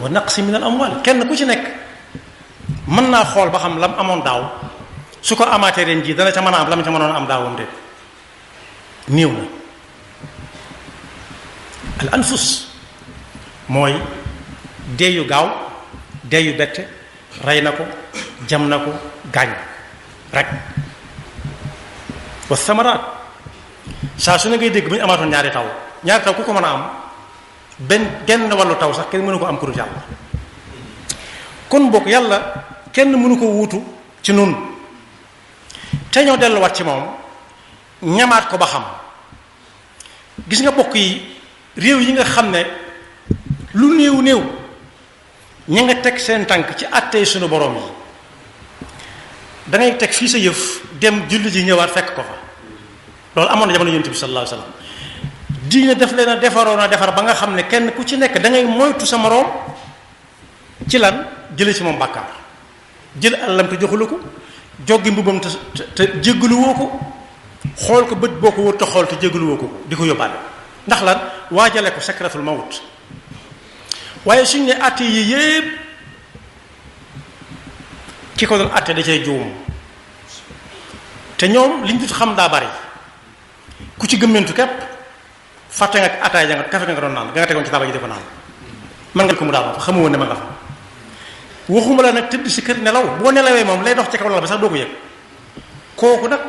wa naqsi min al amwal kenn ku ci nekk mën naa xool ba xam lam amoon daaw su ko amaatee ren jii dana ca mën a am lam ca mënoon am daawam de néew na. al anfus mooy deeyu gaaw deeyu bette rey na ko jam na ko gaañ rek. wa samaraat saa su ne ngay dégg bu ñu amaatoon ñaari taw ku ko mën a am genn wàllu taw sax kenn mënu ko am ku dul yàlla. kon bokk yàlla kenn mënu ko wuutu ci nun te ñoo delluwaat ci moom ñamaat ko ba xam. gis nga bokk yi réew yi nga xam ne lu néew ña nga teg seen tànk ci àttee suñu borom yi dangay teg fii sa yëf dem julli ji ñëwaat fekk ko fa. loolu amoon na jamono yonent bi sallallahu alayhi wasallam diine def leen a defaroon a defar ba nga xam ne kenn ku ci nekk da ngay moytu sa moroom ci lan jële ci moom bàkkaar jël àllam te joxula ko joggi mbubam te jéggaluwoo ko xool ko bët boo ko wër te xool te jéggaluwoo ko di ko yóbbaale ndax lan waajale ko sakratul mawt. waaye suñ ne àtte yi yépp ki ko doon àtte da cay juum te ñoom liñ dut xam daa bari ku ci gëmmentu képp fàtte nga ataay ja nga kafe nga doon naan nga tegoon ci taabal ji di ko naan man nga ko mu daal fa xamu woon ne man nga fa waxuma la nag tëdd si kër nelaw boo nelawee moom lay dox ci kaw lal ba sax doo ko yëg kooku nag